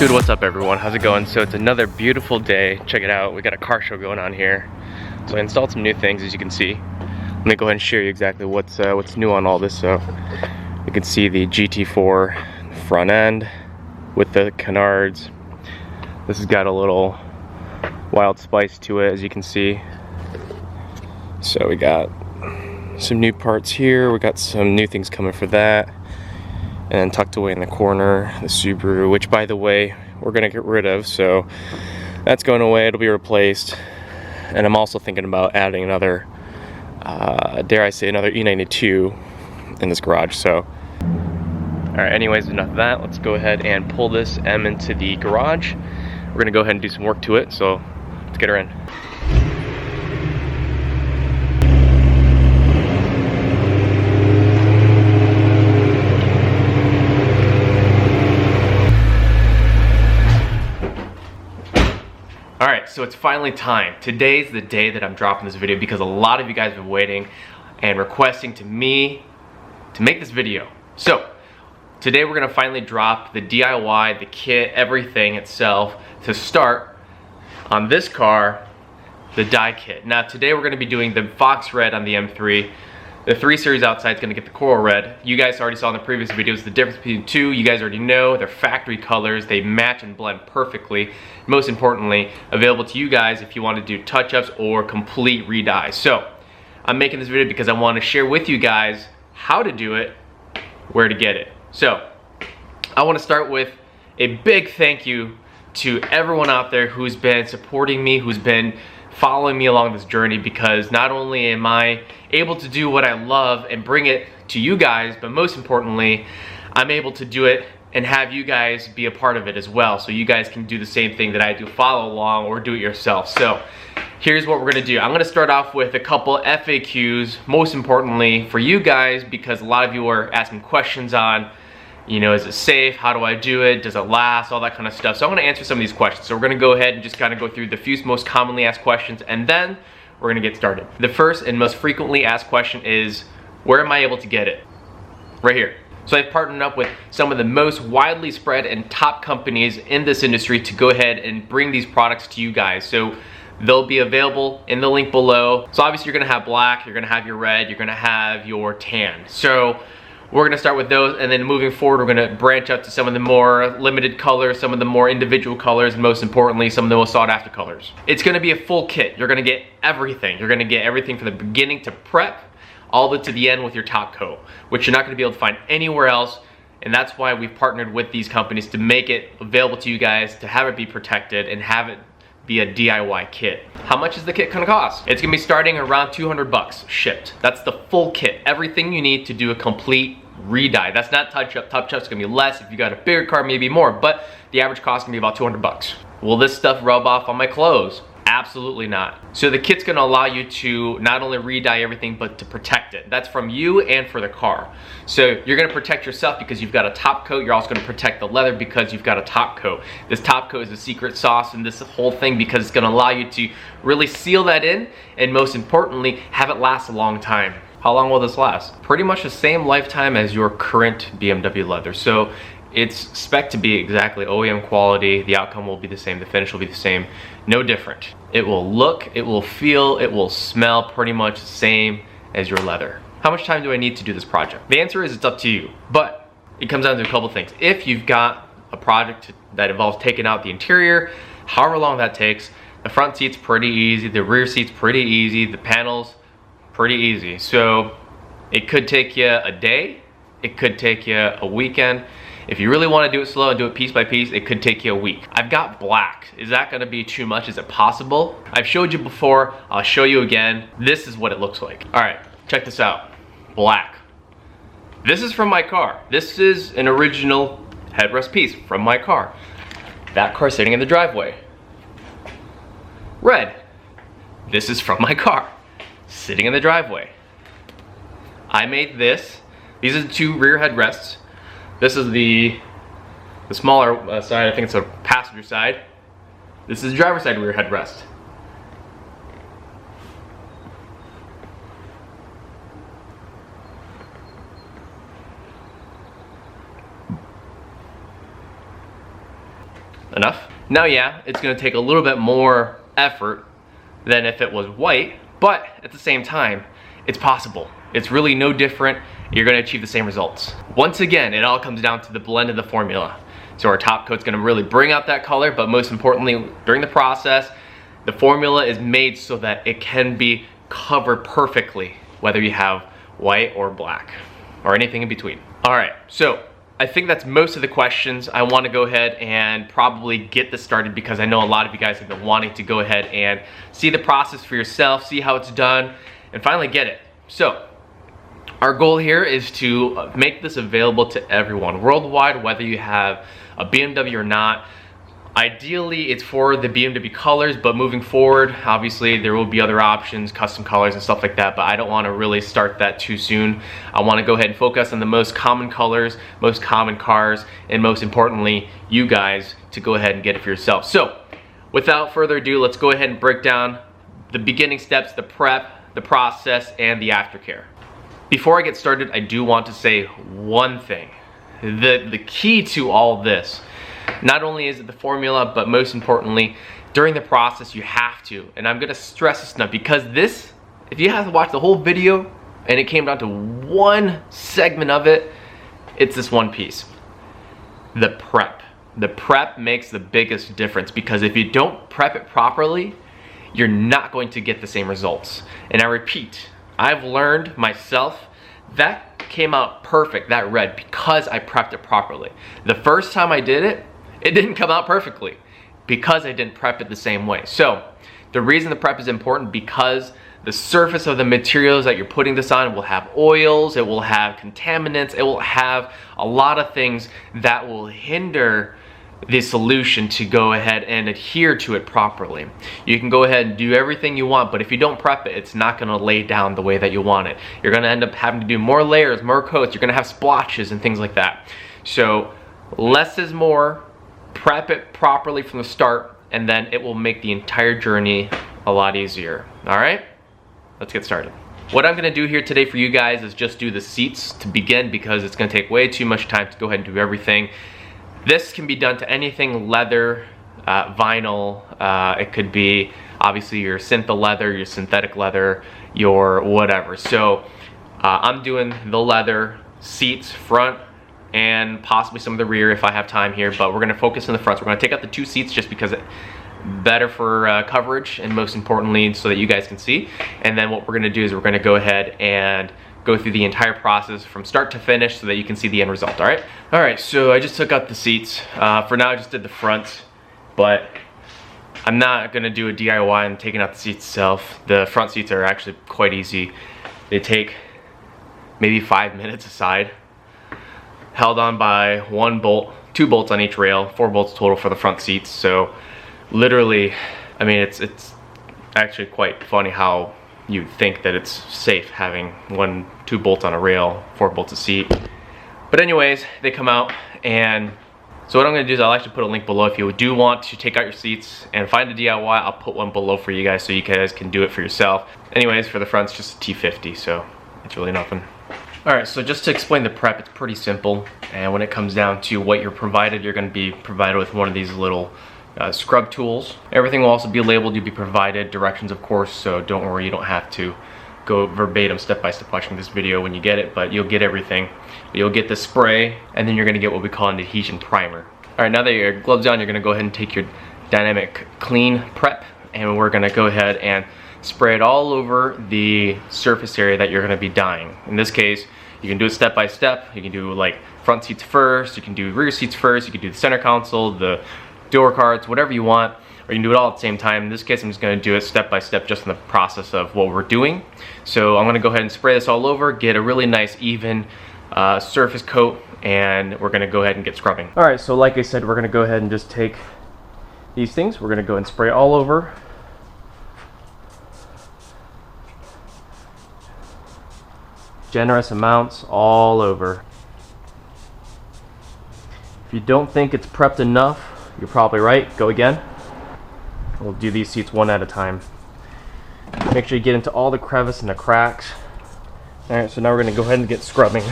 Dude, what's up everyone? How's it going? So it's another beautiful day. Check it out. We got a car show going on here. So I installed some new things, as you can see. Let me go ahead and share you exactly what's new on all this. So you can see the GT4 front end with the canards. This has got a little wild spice to it, as you can see. So we got some new parts here. We got some new things coming for that. And tucked away in the corner, the Subaru, which by the way, we're gonna get rid of, so that's going away, it'll be replaced. And I'm also thinking about adding another, dare I say, another E92 in this garage, so. All right, anyways, enough of that. Let's go ahead and pull this M into the garage. We're gonna go ahead and do some work to it, so let's get her in. Alright, so it's finally time. Today's the day that I'm dropping this video because a lot of you guys have been waiting and requesting to me to make this video. So, today we're going to finally drop the DIY, the kit, everything itself to start on this car, the die kit. Now today we're going to be doing the Fox Red on the M3. The 3 Series outside is going to get the Coral Red. You guys already saw in the previous videos the difference between the two. You guys already know they're factory colors. They match and blend perfectly. Most importantly, available to you guys if you want to do touch-ups or complete re-dyes. So, I'm making this video because I want to share with you guys how to do it, where to get it. So, I want to start with a big thank you to everyone out there who's been supporting me, who's been following me along this journey, because not only am I able to do what I love and bring it to you guys, but most importantly, I'm able to do it and have you guys be a part of it as well, so you guys can do the same thing that I do, follow along or do it yourself. So here's what we're gonna do. I'm gonna start off with a couple FAQs, most importantly for you guys, because a lot of you are asking questions on, you know, is it safe? How do I do it? Does it last? All that kind of stuff. So I'm gonna answer some of these questions. So we're gonna go ahead and just kind of go through the few most commonly asked questions, and then we're gonna get started. The first and most frequently asked question is, where am I able to get it? Right here. So I've partnered up with some of the most widely spread and top companies in this industry to go ahead and bring these products to you guys. So they'll be available in the link below. So obviously you're gonna have black, you're gonna have your red, you're gonna have your tan. So we're gonna start with those, and then moving forward, we're gonna branch out to some of the more limited colors, some of the more individual colors, and most importantly, some of the most sought after colors. It's gonna be a full kit. You're gonna get everything. You're gonna get everything from the beginning to prep, all the way to the end with your top coat, which you're not gonna be able to find anywhere else. And that's why we've partnered with these companies to make it available to you guys, to have it be protected and have it be a DIY kit. How much is the kit gonna cost? It's gonna be starting around 200 bucks shipped. That's the full kit. Everything you need to do a complete re-dye. That's not touch-up. Touch-up's gonna be less. If you got a bigger car, maybe more, but the average cost is gonna be about 200 bucks. Will this stuff rub off on my clothes? Absolutely not. So the kit's gonna allow you to not only re-dye everything, but to protect it. That's from you and for the car. So you're gonna protect yourself because you've got a top coat. You're also gonna protect the leather because you've got a top coat. This top coat is the secret sauce in this whole thing because it's gonna allow you to really seal that in, and most importantly, have it last a long time. How long will this last? Pretty much the same lifetime as your current BMW leather. So it's spec'd to be exactly OEM quality. The outcome will be the same. The finish will be the same. No different. It will look, it will feel, it will smell pretty much the same as your leather. How much time do I need to do this project? The answer is it's up to you, but it comes down to a couple things. If you've got a project that involves taking out the interior, however long that takes, the front seat's pretty easy, the rear seat's pretty easy, the panels, pretty easy. So it could take you a day, it could take you a weekend. If you really want to do it slow and do it piece by piece, it could take you a week. I've got black. Is that going to be too much? Is it possible? I've showed you before. I'll show you again. This is what it looks like. All right, check this out. Black. This is from my car. This is an original headrest piece from my car. That car sitting in the driveway. Red. This is from my car, sitting in the driveway. I made this. These are the 2 rear headrests. This is the smaller side. I think it's a passenger side. This is the driver's side rear headrest. Enough? Now yeah, it's gonna take a little bit more effort than if it was white, but at the same time, it's possible. It's really no different. You're gonna achieve the same results. Once again, it all comes down to the blend of the formula. So our top coat's gonna really bring out that color, but most importantly, during the process, the formula is made so that it can be covered perfectly, whether you have white or black, or anything in between. All right, so I think that's most of the questions. I want to go ahead and probably get this started because I know a lot of you guys have been wanting to go ahead and see the process for yourself, see how it's done, and finally get it. So our goal here is to make this available to everyone worldwide, whether you have a BMW or not. Ideally, it's for the BMW colors, but moving forward, obviously there will be other options, custom colors and stuff like that, but I don't want to really start that too soon. I want to go ahead and focus on the most common colors, most common cars, and most importantly, you guys to go ahead and get it for yourself. So, without further ado, let's go ahead and break down the beginning steps, the prep, the process, and the aftercare. Before I get started, I do want to say one thing. The key to all this, not only is it the formula, but most importantly, during the process you have to, and I'm gonna stress this now because this, if you have to watch the whole video and it came down to one segment of it, it's this one piece. The prep. The prep makes the biggest difference because if you don't prep it properly, you're not going to get the same results. And I repeat, I've learned myself that came out perfect, that red, because I prepped it properly. The first time I did it, it didn't come out perfectly because I didn't prep it the same way. So the reason the prep is important because the surface of the materials that you're putting this on will have oils, it will have contaminants, it will have a lot of things that will hinder the solution to go ahead and adhere to it properly. You can go ahead and do everything you want, but if you don't prep it, it's not gonna lay down the way that you want it. You're gonna end up having to do more layers, more coats, you're gonna have splotches and things like that. So less is more. Prep it properly from the start, and then it will make the entire journey a lot easier. All right, let's get started. What I'm gonna do here today for you guys is just do the seats to begin because it's gonna take way too much time to go ahead and do everything. This can be done to anything leather, vinyl, it could be obviously your synth leather, your synthetic leather, your whatever. So I'm doing the leather seats, front, and possibly some of the rear if I have time here, but we're gonna focus on the front. So we're gonna take out the two seats just because it's better for coverage and most importantly so that you guys can see. And then what we're gonna do is we're gonna go ahead and go through the entire process from start to finish so that you can see the end result, all right? All right, so I just took out the seats. For now, I just did the front, but I'm not gonna do a DIY and taking out the seats itself. The front seats are actually quite easy. They take maybe 5 minutes aside, held on by one bolt, 2 bolts on each rail, 4 bolts total for the front seats. So literally, I mean, it's actually quite funny how you think that it's safe having 2 bolts on a rail, 4 bolts a seat. But anyways, they come out, and so what I'm gonna do is I'll actually put a link below if you do want to take out your seats and find a DIY. I'll put one below for you guys so you guys can do it for yourself. Anyways, for the front, it's just a T50, so it's really nothing. All right, so just to explain the prep, it's pretty simple. And when it comes down to what you're provided, you're gonna be provided with one of these little scrub tools. Everything will also be labeled. You'll be provided directions, of course, so don't worry, you don't have to go verbatim step-by-step watching this video when you get it, but you'll get everything. You'll get the spray, and then you're gonna get what we call an adhesion primer. All right, now that your gloves on, you're gonna go ahead and take your dynamic clean prep, and we're gonna go ahead and spray it all over the surface area that you're gonna be dyeing. In this case, you can do it step by step. You can do like front seats first, you can do rear seats first, you can do the center console, the door cards, whatever you want, or you can do it all at the same time. In this case, I'm just gonna do it step by step just in the process of what we're doing. So I'm gonna go ahead and spray this all over, get a really nice even surface coat, and we're gonna go ahead and get scrubbing. All right, so like I said, we're gonna go ahead and just take these things, we're gonna go and spray all over. Generous amounts all over. If you don't think it's prepped enough, you're probably right. Go again. We'll do these seats one at a time. Make sure you get into all the crevices and the cracks. All right, so now we're gonna go ahead and get scrubbing.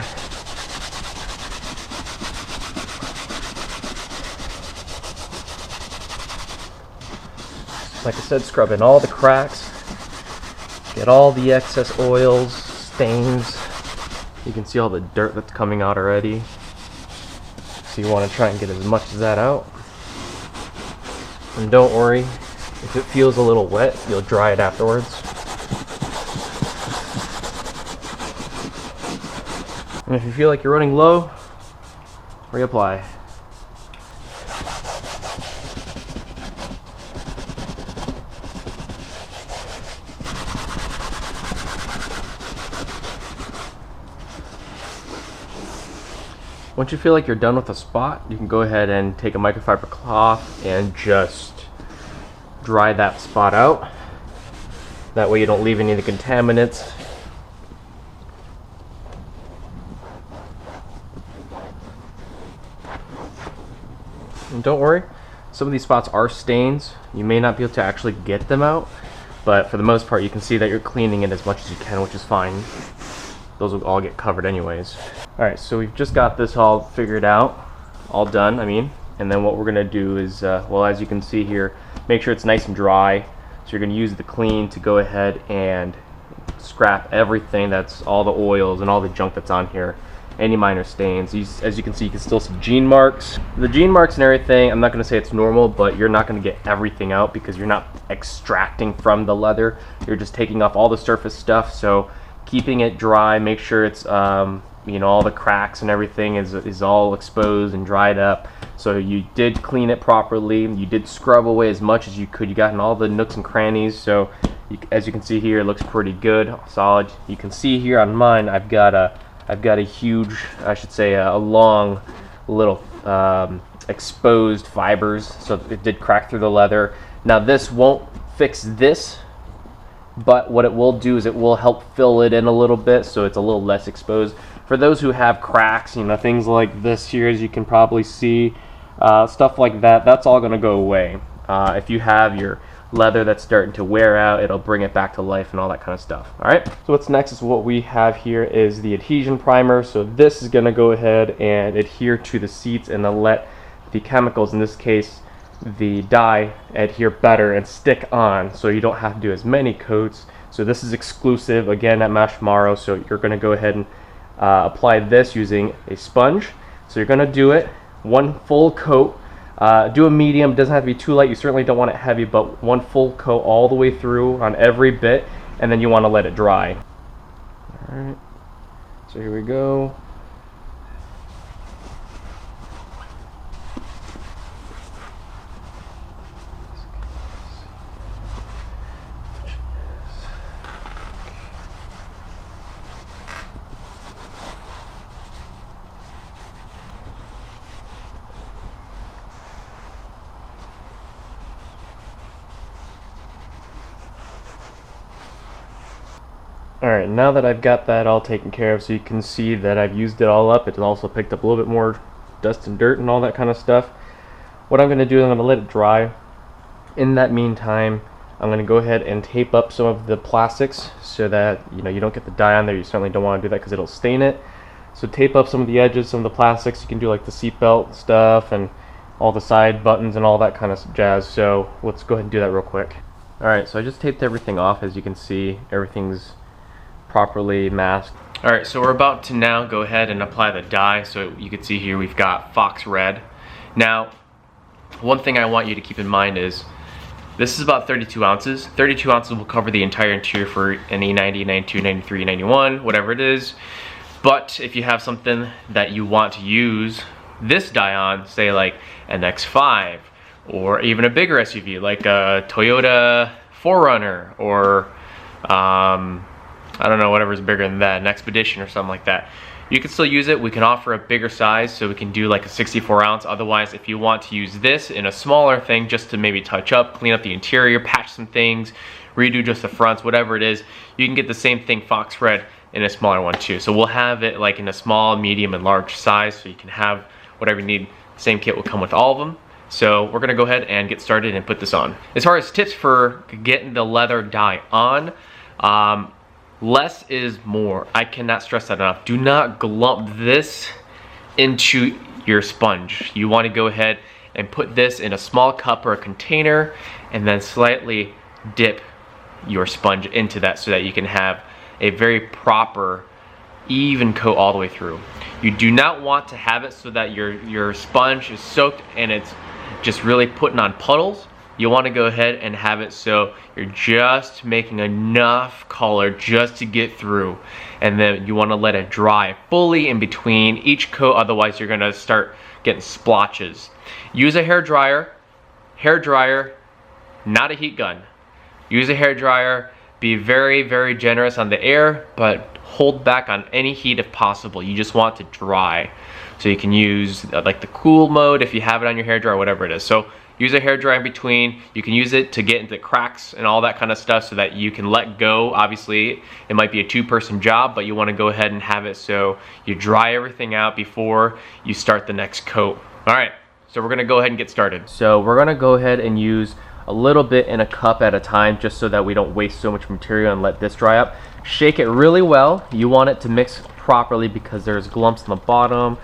Like I said, scrub in all the cracks, get all the excess oils, stains. You can see all the dirt that's coming out already. So you want to try and get as much of that out. And don't worry, if it feels a little wet, you'll dry it afterwards. And if you feel like you're running low, reapply. Once you feel like you're done with a spot, you can go ahead and take a microfiber cloth and just dry that spot out. That way you don't leave any of the contaminants. And don't worry, some of these spots are stains. You may not be able to actually get them out, but for the most part you can see that you're cleaning it as much as you can, which is fine. Those will all get covered anyways. Alright, so we've just got this all figured out, all done, and then what we're gonna do is, well, as you can see here, make sure it's nice and dry. So you're gonna use the clean to go ahead and scrap everything that's all the oils and all the junk that's on here. Any minor stains. As you can see, you can still see gene marks. The gene marks and everything, I'm not going to say it's normal, but you're not going to get everything out because you're not extracting from the leather. You're just taking off all the surface stuff. So keeping it dry, make sure it's you know, all the cracks and everything is all exposed and dried up. So you did clean it properly. You did scrub away as much as you could. You got in all the nooks and crannies. So as you can see here, it looks pretty good, solid. You can see here on mine, I've got a huge, I should say, a long little exposed fibers, so it did crack through the leather. Now this won't fix this, but what it will do is it will help fill it in a little bit so it's a little less exposed. For those who have cracks, you know, things like this here, as you can probably see, stuff like that, that's all going to go away. If you have your leather that's starting to wear out, it'll bring it back to life and all that kind of stuff. Alright, so what's next is what we have here is the adhesion primer. So this is going to go ahead and adhere to the seats and then let the chemicals, in this case the dye, adhere better and stick on, so you don't have to do as many coats. So this is exclusive again at Mashmaro, so you're going to go ahead and apply this using a sponge. So you're going to do it one full coat. Do a medium, doesn't have to be too light, you certainly don't want it heavy, but one full coat all the way through on every bit, and then you want to let it dry. Alright, so here we go. Alright, now that I've got that all taken care of, so you can see that I've used it all up, it's also picked up a little bit more dust and dirt and all that kind of stuff. What I'm going to do is I'm going to let it dry. In that meantime, I'm going to go ahead and tape up some of the plastics so that, you know, you don't get the dye on there. You certainly don't want to do that because it'll stain it. So tape up some of the edges, some of the plastics. You can do like the seatbelt stuff and all the side buttons and all that kind of jazz. So let's go ahead and do that real quick. Alright, so I just taped everything off. As you can see, everything's properly masked. Alright, so we're about to now go ahead and apply the dye. So you can see here we've got Fox Red. Now, one thing I want you to keep in mind is this is about 32 ounces. 32 ounces will cover the entire interior for an E90, 92, 93, 91, whatever it is. But if you have something that you want to use this dye on, say like an X5 or even a bigger SUV like a Toyota 4Runner or I don't know, whatever's bigger than that, an Expedition or something like that, you can still use it. We can offer a bigger size, so we can do like a 64 ounce. Otherwise, if you want to use this in a smaller thing just to maybe touch up, clean up the interior, patch some things, redo just the fronts, whatever it is, you can get the same thing, Fox Red, in a smaller one too. So we'll have it like in a small, medium, and large size, so you can have whatever you need. The same kit will come with all of them. So we're gonna go ahead and get started and put this on. As far as tips for getting the leather dye on, less is more. I cannot stress that enough. Do not glump this into your sponge. You want to go ahead and put this in a small cup or a container and then slightly dip your sponge into that so that you can have a very proper, even coat all the way through. You do not want to have it so that your sponge is soaked and it's just really putting on puddles. You want to go ahead and have it so you're just making enough color just to get through, and then you want to let it dry fully in between each coat, otherwise you're going to start getting splotches. Use a hair dryer, not a heat gun. Use a hair dryer. Be very, very generous on the air, but hold back on any heat if possible. You just want to dry. So you can use like the cool mode if you have it on your hair dryer, whatever it is. So use a hair dryer in between. You can use it to get into cracks and all that kind of stuff so that you can let go. Obviously, it might be a two-person job, but you want to go ahead and have it so you dry everything out before you start the next coat. All right, so we're going to go ahead and get started. So we're going to go ahead and use a little bit in a cup at a time just so that we don't waste so much material and let this dry up. Shake it really well. You want it to mix properly because there's glumps on the bottom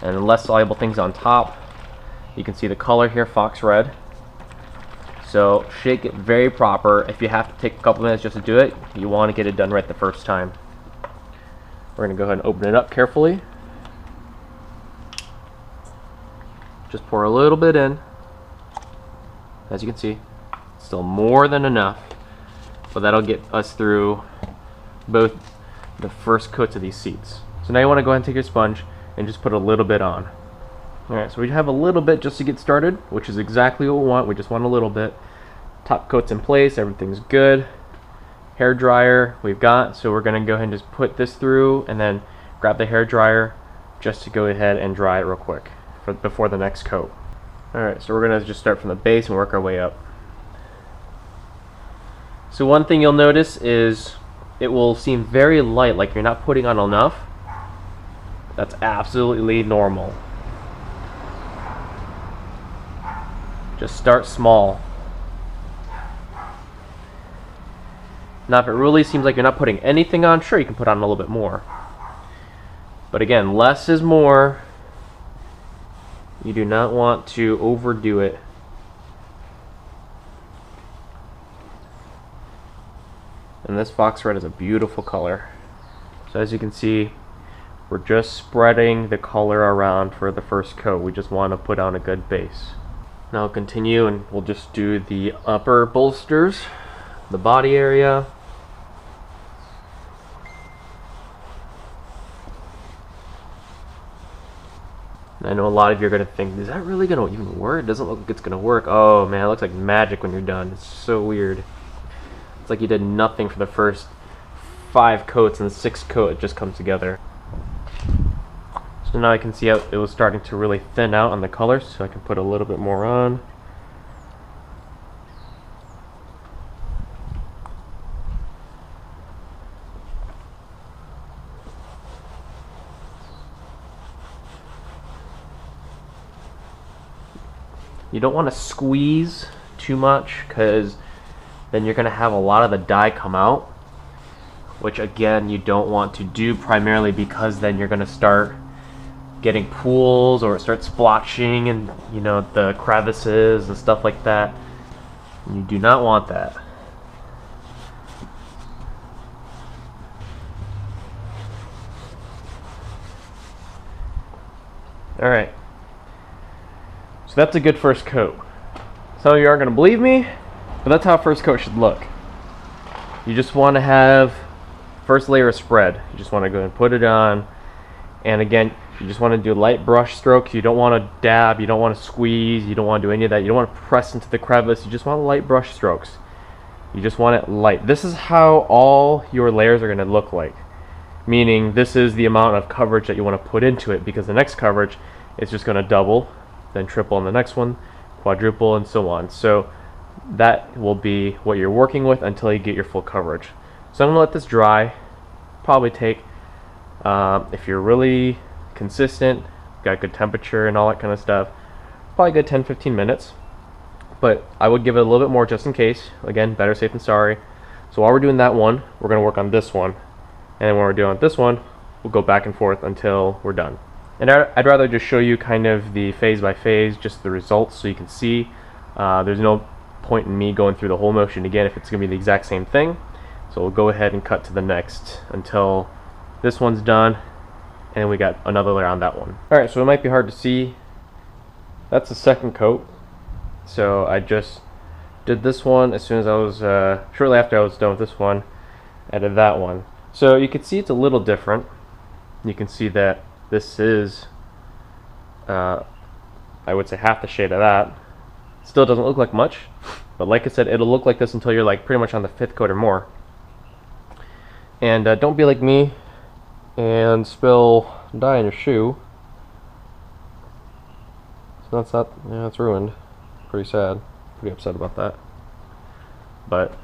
and less soluble things on top. You can see the color here, fox red. So shake it very proper. If you have to take a couple minutes just to do it, you want to get it done right the first time. We're going to go ahead and open it up carefully. Just pour a little bit in. As you can see, still more than enough, but that'll get us through both the first coats of these seats. So now you want to go ahead and take your sponge and just put a little bit on. Alright, so we have a little bit just to get started, which is exactly what we want. We just want a little bit. Top coat's in place, everything's good. Hair dryer we've got, so we're going to go ahead and just put this through and then grab the hair dryer just to go ahead and dry it real quick before the next coat. Alright, so we're going to just start from the base and work our way up. So one thing you'll notice is it will seem very light, like you're not putting on enough. That's absolutely normal. Just start small. Now if it really seems like you're not putting anything on, sure, you can put on a little bit more. But again, less is more. You do not want to overdo it. And this fox red is a beautiful color. So as you can see, we're just spreading the color around for the first coat. We just want to put on a good base. Now I'll continue and we'll just do the upper bolsters, the body area. I know a lot of you are going to think, is that really going to even work? It doesn't look like it's going to work. Oh man, it looks like magic when you're done. It's so weird. It's like you did nothing for the first 5 coats, and the 6th coat it just comes together. So now I can see how it was starting to really thin out on the colors, so I can put a little bit more on. You don't want to squeeze too much because then you're going to have a lot of the dye come out, which again you don't want to do, primarily because then you're going to start getting pools or it starts splotching and you know the crevices and stuff like that. You do not want that. Alright. So that's a good first coat. Some of you aren't going to believe me, but that's how a first coat should look. You just want to have first layer of spread. You just want to go and put it on. And again, you just want to do light brush strokes. You don't want to dab, you don't want to squeeze, you don't want to do any of that. You don't want to press into the crevice. You just want light brush strokes. You just want it light. This is how all your layers are going to look like. Meaning this is the amount of coverage that you want to put into it, because the next coverage is just going to double, then triple on the next one, quadruple, and so on. So that will be what you're working with until you get your full coverage. So I'm going to let this dry. Probably take, if you're really consistent, got good temperature and all that kind of stuff, probably good 10-15 minutes. But I would give it a little bit more just in case. Again, better safe than sorry. So while we're doing that one, we're going to work on this one. And then when we're doing this one, we'll go back and forth until we're done. And I'd rather just show you kind of the phase by phase, just the results, so you can see. There's no point in me going through the whole motion again if it's going to be the exact same thing. So we'll go ahead and cut to the next until this one's done, and we got another layer on that one. Alright, so it might be hard to see. That's the second coat. So I just did this one as soon as I was, shortly after I was done with this one, I did that one. So you can see it's a little different. You can see that this is, I would say, half the shade of that. Still doesn't look like much, but like I said, it'll look like this until you're like pretty much on the 5th coat or more. And don't be like me and spill dye in your shoe. So that's not, yeah, it's ruined. Pretty sad. Pretty upset about that. But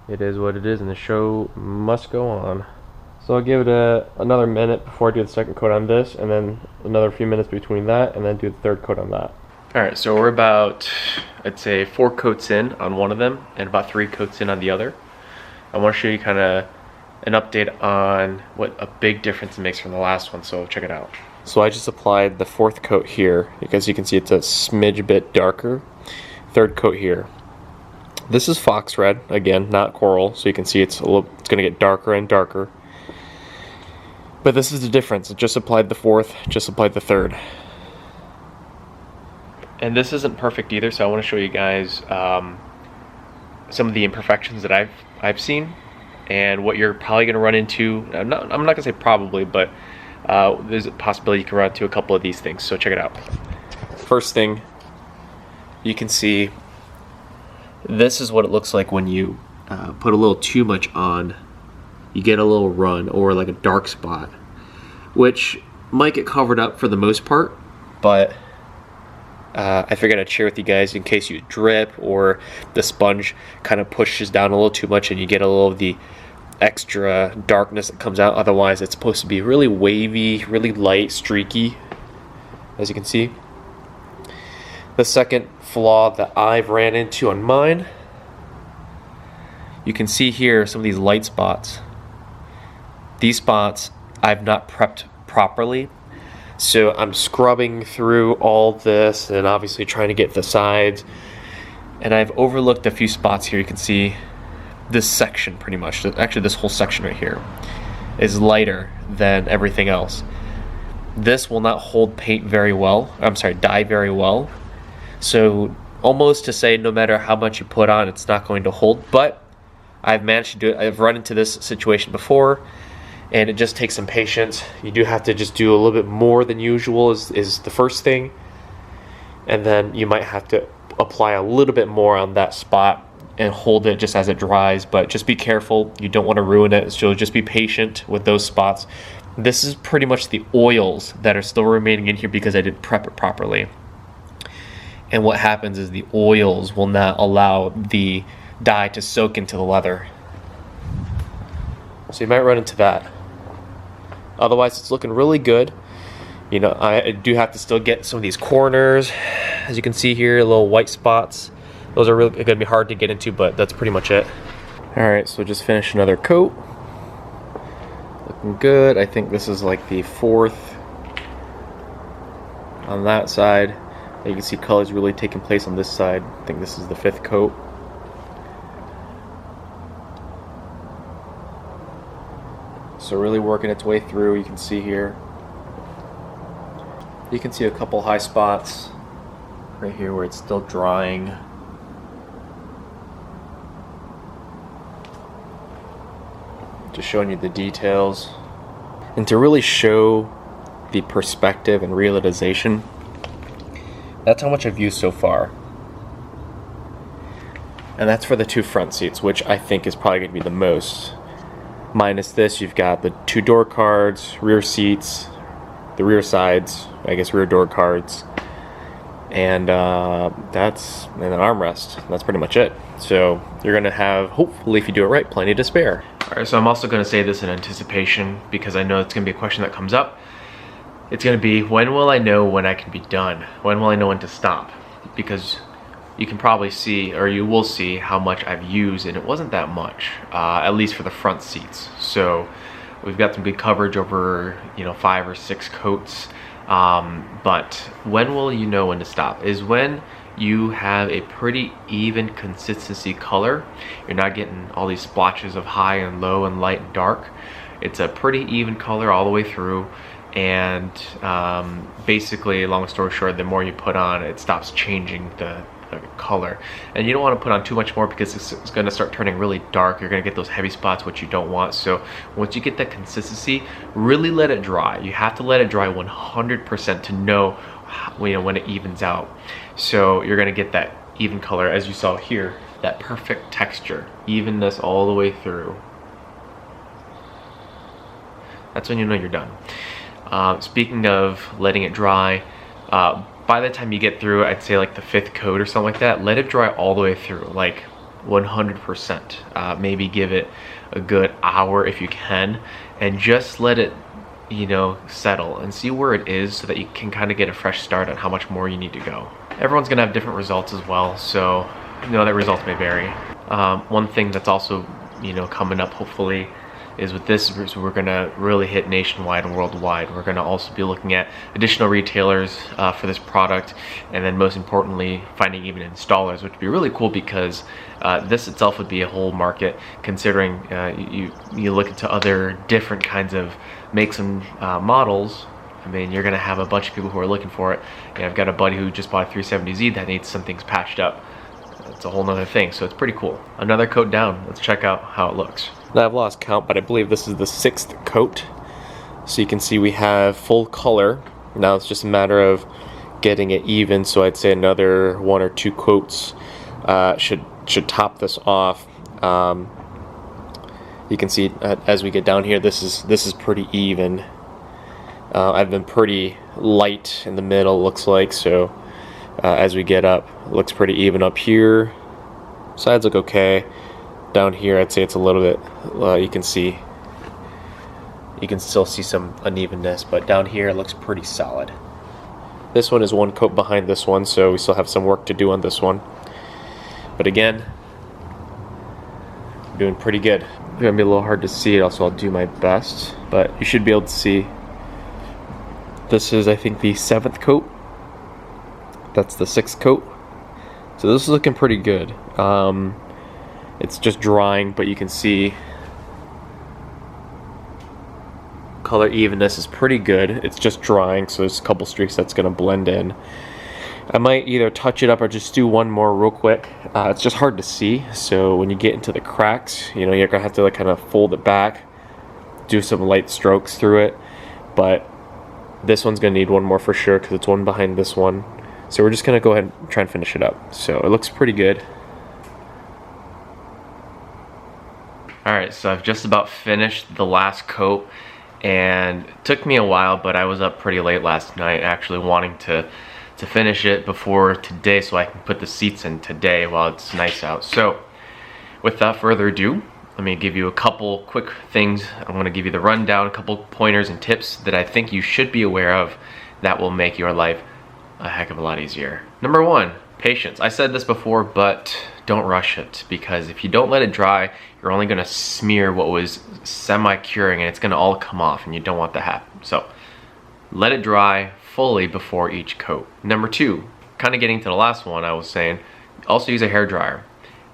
it is what it is, and the show must go on. So I'll give it another minute before I do the second coat on this, and then another few minutes between that, and then do the third coat on that. Alright, so we're about, I'd say, 4 coats in on one of them, and about 3 coats in on the other. I want to show you kind of an update on what a big difference it makes from the last one, so check it out. So I just applied the 4th coat here, because you can see it's a smidge bit darker. 3rd coat here. This is fox red, again, not coral, so you can see it's going to get darker and darker. But this is the difference. It just applied the 4th, just applied the 3rd. And this isn't perfect either, so I want to show you guys some of the imperfections that I've seen, and what you're probably going to run into. I'm not going to say probably, but there's a possibility you can run into a couple of these things, so check it out. First thing, you can see this is what it looks like when you put a little too much on. You get a little run, or like a dark spot, which might get covered up for the most part, but I figured I'd share with you guys in case you drip or the sponge kind of pushes down a little too much and you get a little of the extra darkness that comes out. Otherwise, it's supposed to be really wavy, really light, streaky, as you can see. The second flaw that I've ran into on mine, you can see here some of these light spots. These spots I've not prepped properly. So I'm scrubbing through all this and obviously trying to get the sides. And I've overlooked a few spots here. You can see this section pretty much. Actually, this whole section right here is lighter than everything else. This will not hold paint very well. I'm sorry, dye very well. So almost to say no matter how much you put on, it's not going to hold. But I've managed to do it. I've run into this situation before, and it just takes some patience. You do have to just do a little bit more than usual is the first thing, and then you might have to apply a little bit more on that spot and hold it just as it dries. But just be careful, you don't want to ruin it, so just be patient with those spots. This is pretty much the oils that are still remaining in here because I didn't prep it properly. And what happens is the oils will not allow the dye to soak into the leather. So you might run into that. Otherwise, it's looking really good. You know, I do have to still get some of these corners. As you can see here, little white spots. Those are really going to be hard to get into, but that's pretty much it. Alright, so just finished another coat. Looking good. I think this is like the 4th on that side. You can see colors really taking place on this side. I think this is the 5th coat. So really working its way through. You can see here. You can see a couple high spots right here where it's still drying. Just showing you the details. And to really show the perspective and realization, that's how much I've used so far. And that's for the 2 front seats, which I think is probably going to be the most. Minus this, you've got the 2 door cards, rear seats, the rear sides, I guess rear door cards, and that's an armrest. That's pretty much it. So you're going to have, hopefully if you do it right, plenty to spare. Alright, so I'm also going to say this in anticipation because I know it's going to be a question that comes up. It's going to be, when will I know when I can be done? When will I know when to stop? Because you can probably see, or you will see, how much I've used, and it wasn't that much, at least for the front seats. So we've got some good coverage over, 5 or 6 coats. But when will you know when to stop? Is when you have a pretty even consistency color. You're not getting all these splotches of high and low and light and dark. It's a pretty even color all the way through. And basically, long story short, the more you put on, it stops changing the color. And you don't want to put on too much more because it's going to start turning really dark. You're going to get those heavy spots, which you don't want. So once you get that consistency, really let it dry. You have to let it dry 100% to know, when it evens out. So you're going to get that even color, as you saw here, that perfect texture, evenness all the way through. That's when you know you're done. Speaking of letting it dry, by the time you get through, I'd say like the 5th coat or something like that, let it dry all the way through, like 100%. Maybe give it a good hour if you can, and just let it, settle and see where it is so that you can kind of get a fresh start on how much more you need to go. Everyone's gonna have different results as well, so that results may vary. One thing that's also, coming up hopefully is with this, we're gonna really hit nationwide and worldwide. We're gonna also be looking at additional retailers for this product, and then most importantly, finding even installers, which would be really cool because this itself would be a whole market, considering you look into other different kinds of makes and models. I mean, you're gonna have a bunch of people who are looking for it. I've got a buddy who just bought a 370Z that needs some things patched up. It's a whole nother thing, so it's pretty cool. Another coat down, let's check out how it looks. Now I've lost count, but I believe this is the 6th coat. So you can see we have full color. Now it's just a matter of getting it even, so I'd say another 1 or 2 coats should top this off. You can see as we get down here, this is pretty even. I've been pretty light in the middle, looks like, so as we get up, it looks pretty even up here. Sides look okay. Down here, I'd say it's a little bit, you can still see some unevenness, but down here it looks pretty solid. This one is 1 coat behind this one, so we still have some work to do on this one. But again, doing pretty good. It's gonna be a little hard to see it, also I'll do my best, but you should be able to see. This is, I think, the 7th coat. That's the 6th coat. So this is looking pretty good. It's just drying, but you can see color evenness is pretty good. It's just drying, so there's a couple streaks that's gonna blend in. I might either touch it up or just do one more real quick. It's just hard to see, so when you get into the cracks, you're gonna have to like kind of fold it back, do some light strokes through it. But this one's gonna need one more for sure because it's one behind this one. So we're just gonna go ahead and try and finish it up. So it looks pretty good. Alright, so I've just about finished the last coat, and it took me a while, but I was up pretty late last night actually wanting to finish it before today so I can put the seats in today while it's nice out. So without further ado, let me give you a couple quick things. I'm going to give you the rundown, a couple pointers and tips that I think you should be aware of that will make your life a heck of a lot easier. Number 1, patience. I said this before, but don't rush it, because if you don't let it dry, you're only going to smear what was semi-curing and it's going to all come off, and you don't want that to happen. So let it dry fully before each coat. Number 2, kind of getting to the last one I was saying, also use a hair dryer.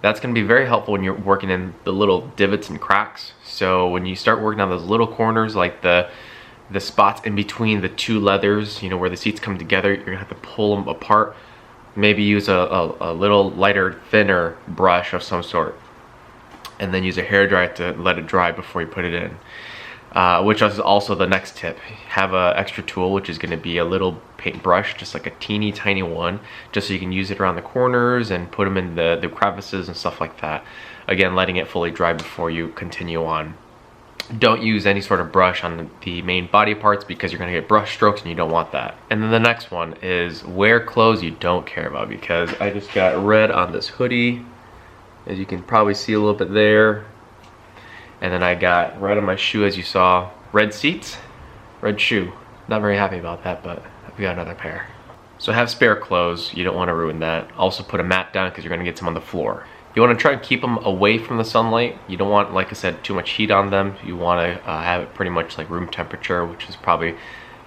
That's going to be very helpful when you're working in the little divots and cracks. So when you start working on those little corners, like the spots in between the 2 leathers, where the seats come together, you're gonna have to pull them apart. Maybe use a little lighter, thinner brush of some sort, and then use a hair dryer to let it dry before you put it in. Which is also the next tip. Have an extra tool, which is gonna be a little paintbrush, just like a teeny tiny one, just so you can use it around the corners and put them in the crevices and stuff like that. Again, letting it fully dry before you continue on. Don't use any sort of brush on the main body parts because you're gonna get brush strokes and you don't want that. And then the next one is wear clothes you don't care about, because I just got red on this hoodie, as you can probably see a little bit there. And then I got red on my shoe, as you saw. Red seats, red shoe. Not very happy about that, but we got another pair. So have spare clothes, you don't wanna ruin that. Also put a mat down because you're gonna get some on the floor. You want to try and keep them away from the sunlight. You don't want, like I said, too much heat on them. You want to have it pretty much like room temperature, which is probably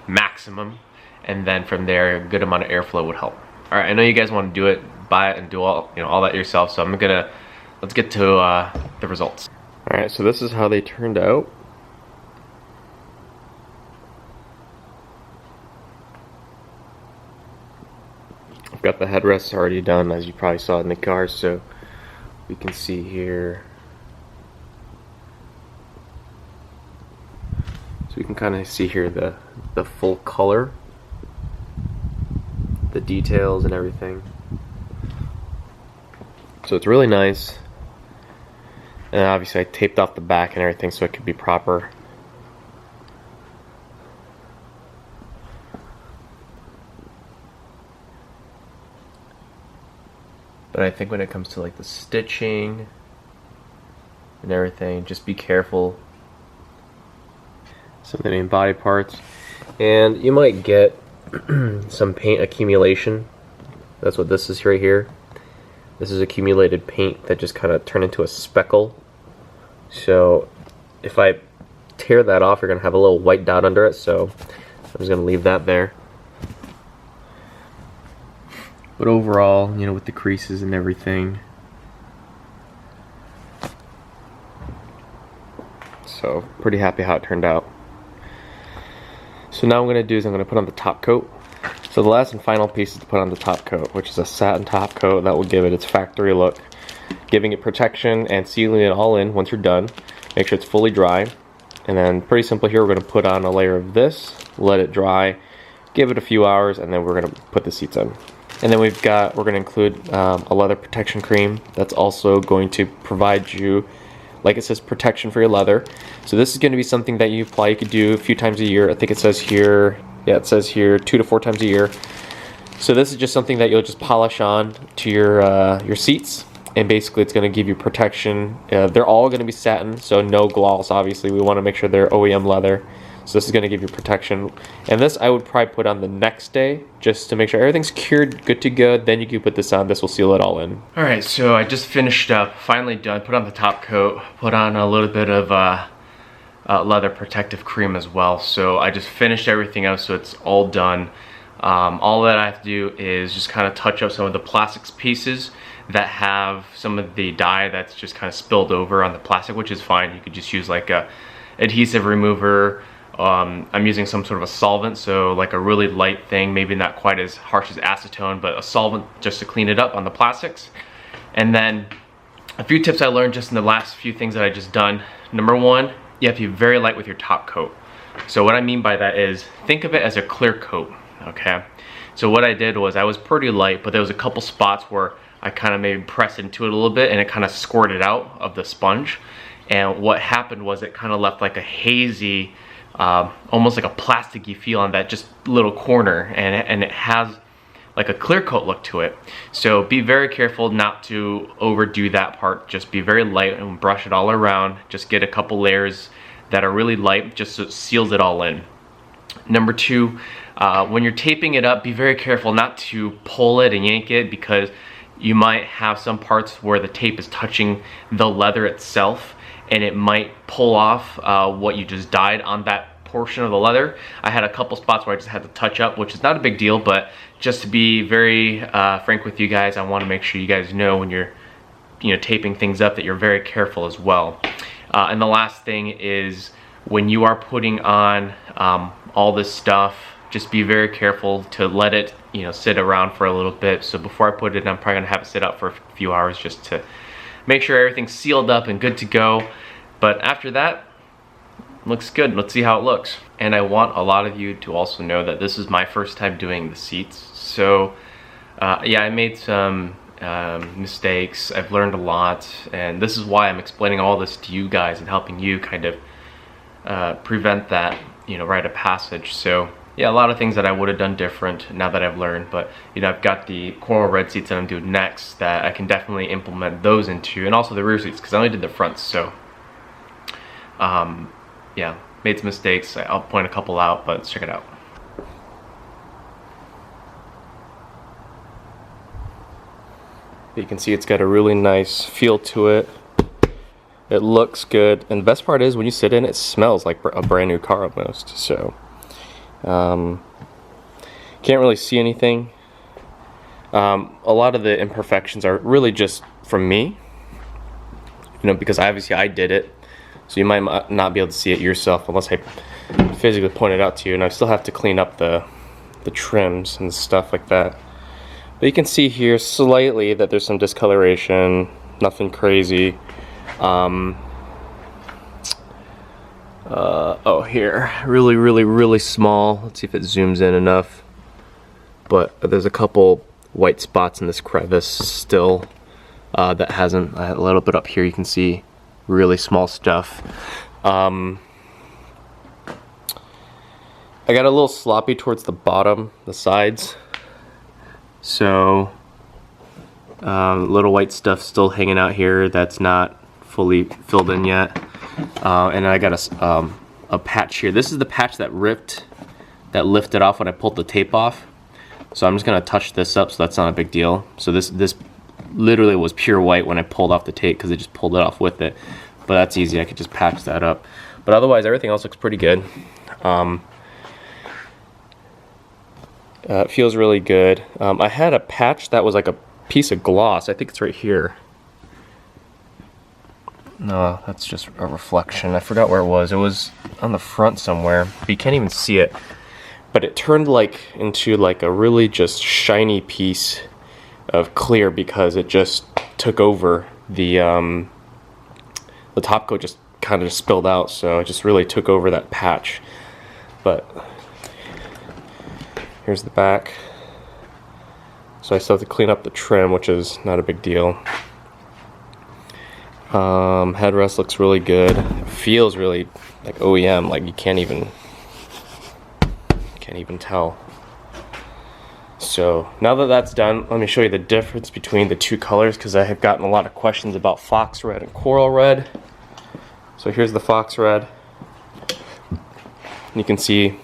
maximum. And then from there, a good amount of airflow would help. All right, I know you guys want to do it, buy it, and do all all that yourself. So let's get to the results. All right, so this is how they turned out. I've got the headrests already done, as you probably saw in the car, so we can see here. So we can kind of see here the full color, the details and everything. So it's really nice. And obviously I taped off the back and everything so it could be proper. But I think when it comes to like the stitching and everything, just be careful. Some of the main body parts. And you might get some paint accumulation. That's what this is right here. This is accumulated paint that just kind of turned into a speckle. So if I tear that off, you're going to have a little white dot under it. So I'm just going to leave that there. But overall, with the creases and everything. So pretty happy how it turned out. So now what I'm going to do is I'm going to put on the top coat. So the last and final piece is to put on the top coat, which is a satin top coat that will give it its factory look, giving it protection and sealing it all in once you're done. Make sure it's fully dry. And then pretty simple here, we're going to put on a layer of this, let it dry, give it a few hours, and then we're going to put the seats in. And then we're going to include a leather protection cream that's also going to provide you, like it says, protection for your leather. So this is going to be something that you apply. You could do a few times a year. I think it says here, yeah, it says here 2 to 4 times a year. So this is just something that you'll just polish on to your seats, and basically it's going to give you protection. They're all going to be satin, so no gloss. Obviously, we want to make sure they're OEM leather. So this is going to give you protection. And this I would probably put on the next day just to make sure everything's cured, good to go. Then you can put this on. This will seal it all in. All right, so I just finished up, finally done. Put on the top coat, put on a little bit of leather protective cream as well. So I just finished everything up, so it's all done. All that I have to do is just kind of touch up some of the plastics pieces that have some of the dye that's just kind of spilled over on the plastic, which is fine. You could just use like a adhesive remover. I'm using some sort of a solvent, so like a really light thing, maybe not quite as harsh as acetone, but a solvent just to clean it up on the plastics. And then a few tips I learned just in the last few things that I just done. Number one, you have to be very light with your top coat. So what I mean by that is, think of it as a clear coat, okay? So what I did was I was pretty light, but there was a couple spots where I kind of maybe pressed into it a little bit and it kind of squirted out of the sponge. And what happened was it kind of left like a hazy, almost like a plasticky feel on that just little corner, and it has like a clear coat look to it. So be very careful not to overdo that part. Just be very light and brush it all around. Just get a couple layers that are really light just so it seals it all in. Number two, when you're taping it up, be very careful not to pull it and yank it, because you might have some parts where the tape is touching the leather itself, and it might pull off what you just dyed on that portion of the leather. I had a couple spots where I just had to touch up, which is not a big deal, but just to be very frank with you guys, I want to make sure you guys know when you're taping things up that you're very careful as well. And the last thing is, when you are putting on all this stuff, just be very careful to let it sit around for a little bit. So before I put it in, I'm probably gonna have it sit out for a few hours just to make sure everything's sealed up and good to go. But after that, looks good. Let's see how it looks. And I want a lot of you to also know that this is my first time doing the seats. So yeah, I made some mistakes. I've learned a lot, and this is why I'm explaining all this to you guys and helping you kind of prevent that rite of passage. So yeah, a lot of things that I would have done different now that I've learned, but I've got the coral red seats that I'm doing next that I can definitely implement those into, and also the rear seats, because I only did the fronts. So yeah, made some mistakes. I'll point a couple out, but let's check it out. You can see it's got a really nice feel to it. It looks good, and the best part is when you sit in it, it smells like a brand new car almost. So can't really see anything. A lot of the imperfections are really just from me, you know, because obviously I did it, so you might not be able to see it yourself unless I physically point it out to you, and I still have to clean up the trims and stuff like that. But you can see here slightly that there's some discoloration, nothing crazy. Oh, here, really small. Let's see if it zooms in enough. But there's a couple white spots in this crevice still that hasn't. A little bit up here, you can see really small stuff. I got a little sloppy towards the bottom, the sides. So little white stuff still hanging out here that's not fully filled in yet. And I got a patch here. This is the patch that lifted off when I pulled the tape off. So I'm just gonna touch this up, so that's not a big deal. So this literally was pure white when I pulled off the tape because it just pulled it off with it. But that's easy, I could just patch that up. But otherwise, everything else looks pretty good. It feels really good. I had a patch that was like a piece of gloss. I think it's right here. No, that's just a reflection. I forgot where it was. It was on the front somewhere, but you can't even see it. But it turned into a really just shiny piece of clear because it just took over the top coat just kind of spilled out, so it just really took over that patch. But here's the back. So I still have to clean up the trim, which is not a big deal. Headrest looks really good. It feels really like OEM, like you can't even tell. So now that that's done, let me show you the difference between the two colors, because I have gotten a lot of questions about fox red and coral red. So here's the fox red. You can see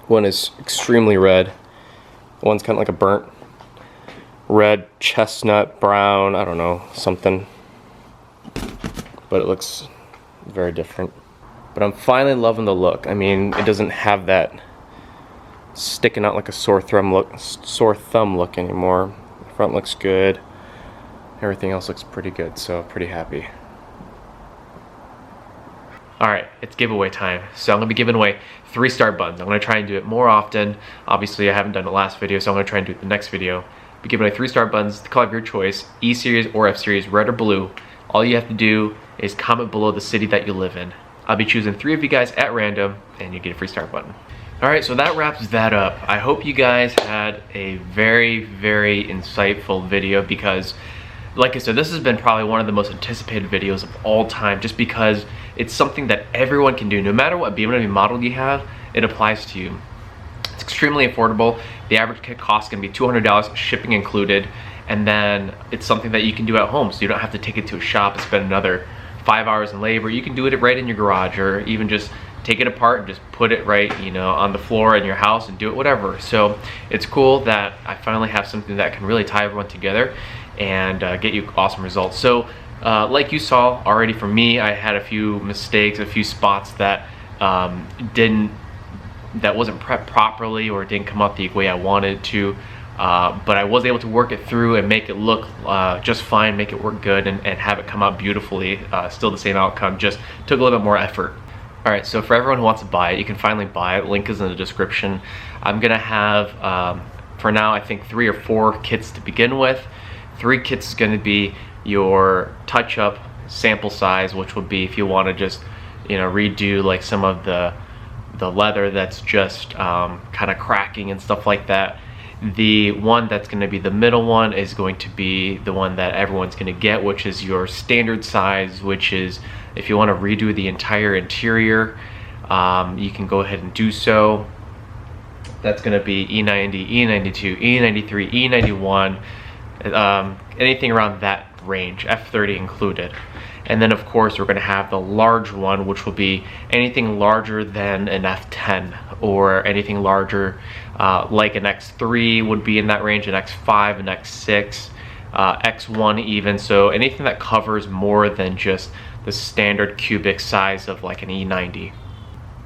one is extremely red. One's kind of like a burnt red, chestnut, brown, I don't know, something. But it looks very different. But I'm finally loving the look. I mean, it doesn't have that sticking out like a sore thumb look anymore. The front looks good. Everything else looks pretty good, so pretty happy. Alright, it's giveaway time. So I'm going to be giving away 3 start buttons. I'm going to try and do it more often. Obviously, I haven't done it last video, so I'm going to try and do it the next video. Be giving away 3 start buttons, the color of your choice, E series or F series, red or blue. All you have to do is comment below the city that you live in. I'll be choosing 3 of you guys at random, and you get a free start button. Alright, so that wraps that up. I hope you guys had a very insightful video, because like I said, this has been probably one of the most anticipated videos of all time, just because it's something that everyone can do. No matter what BMW model you have, it applies to you. It's extremely affordable. The average kit cost can be $200, shipping included, and then it's something that you can do at home, so you don't have to take it to a shop and spend another 5 hours in labor. You can do it right in your garage, or even just take it apart and just put it right, you know, on the floor in your house and do it whatever. So it's cool that I finally have something that can really tie everyone together and get you awesome results. So like you saw already from me, I had a few mistakes, a few spots that that wasn't prepped properly or didn't come out the way I wanted it to. But I was able to work it through and make it look just fine, make it work good, and have it come out beautifully. Still the same outcome, just took a little bit more effort. Alright, so for everyone who wants to buy it, you can finally buy it. Link is in the description. I'm gonna have, for now, I think 3 or 4 kits to begin with. 3 kits is gonna be your touch-up sample size, which would be if you want to just, you know, redo like some of the leather that's just kind of cracking and stuff like that. The one that's going to be the middle one is going to be the one that everyone's going to get, which is your standard size, which is if you want to redo the entire interior, you can go ahead and do so. That's going to be E90, E92, E93, E91, anything around that range, F30 included. And then of course we're going to have the large one, which will be anything larger than an F10 or anything larger like an X3 would be in that range, an X5, an X6, X1 even. So anything that covers more than just the standard cubic size of like an E90.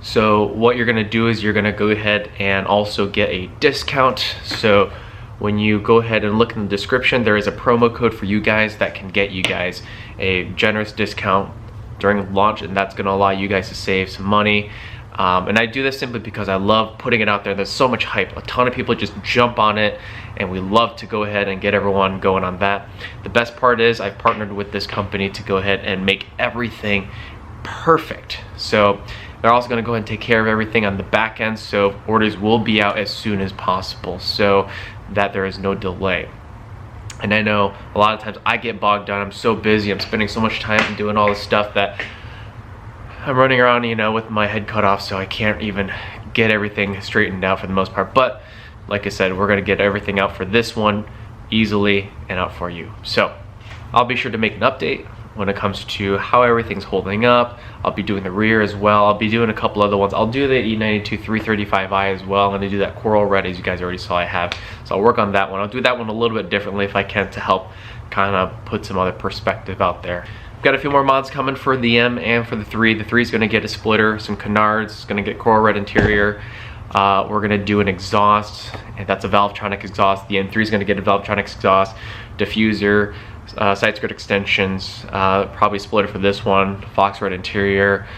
So what you're going to do is you're going to go ahead and also get a discount. So when you go ahead and look in the description, there is a promo code for you guys that can get you guys a generous discount during launch, and that's gonna allow you guys to save some money. And I do this simply because I love putting it out there. There's so much hype. A ton of people just jump on it, and we love to go ahead and get everyone going on that. The best part is I've partnered with this company to go ahead and make everything perfect. So they're also going to go ahead and take care of everything on the back end, so orders will be out as soon as possible so that there is no delay. And I know a lot of times I get bogged down. I'm so busy. I'm spending so much time doing all this stuff that I'm running around, you know, with my head cut off, so I can't even get everything straightened out for the most part. But like I said, we're going to get everything out for this one easily and out for you. So I'll be sure to make an update when it comes to how everything's holding up. I'll be doing the rear as well. I'll be doing a couple other ones. I'll do the E92 335i as well. I'm going to do that coral red, as you guys already saw I have. So I'll work on that one. I'll do that one a little bit differently if I can, to help kind of put some other perspective out there. I've got a few more mods coming for the M and for the 3. The 3 is going to get a splitter, some canards, it's going to get coral red interior. We're going to do an exhaust, and that's a Valvetronic exhaust. The M3 is going to get a Valvetronic exhaust, diffuser, side skirt extensions, probably splitter for this one, fox red interior.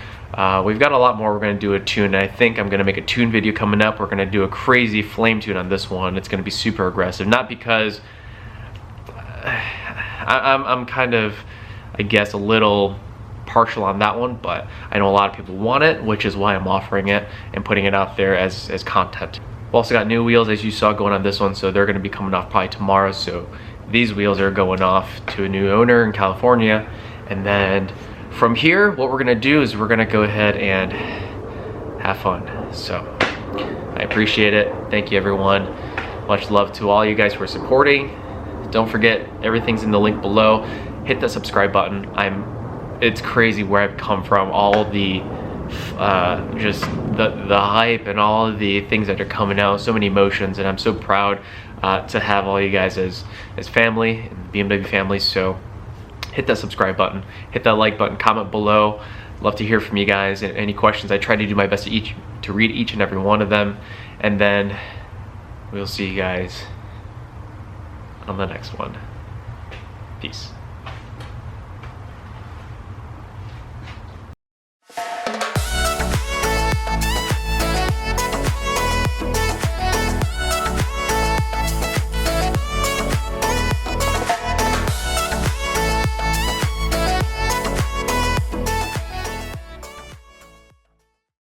We've got a lot more. We're going to do a tune, and I think I'm going to make a tune video coming up. We're going to do a crazy flame tune on this one. It's going to be super aggressive, not because I'm kind of, I guess, a little partial on that one, but I know a lot of people want it, which is why I'm offering it and putting it out there as content. We've also got new wheels, as you saw, going on this one, so they're going to be coming off probably tomorrow. So these wheels are going off to a new owner in California, and then from here what we're going to do is we're going to go ahead and have fun. So I appreciate it. Thank you, everyone. Much love to all you guys who are supporting. Don't forget, everything's in the link below. Hit that subscribe button. It's crazy where I've come from, all the just the hype and all of the things that are coming out, so many emotions, and I'm so proud to have all you guys as family, BMW family. So hit that subscribe button, hit that like button, comment below. Love to hear from you guys, and any questions. I try to do my best to read each and every one of them, and then we'll see you guys on the next one. Peace.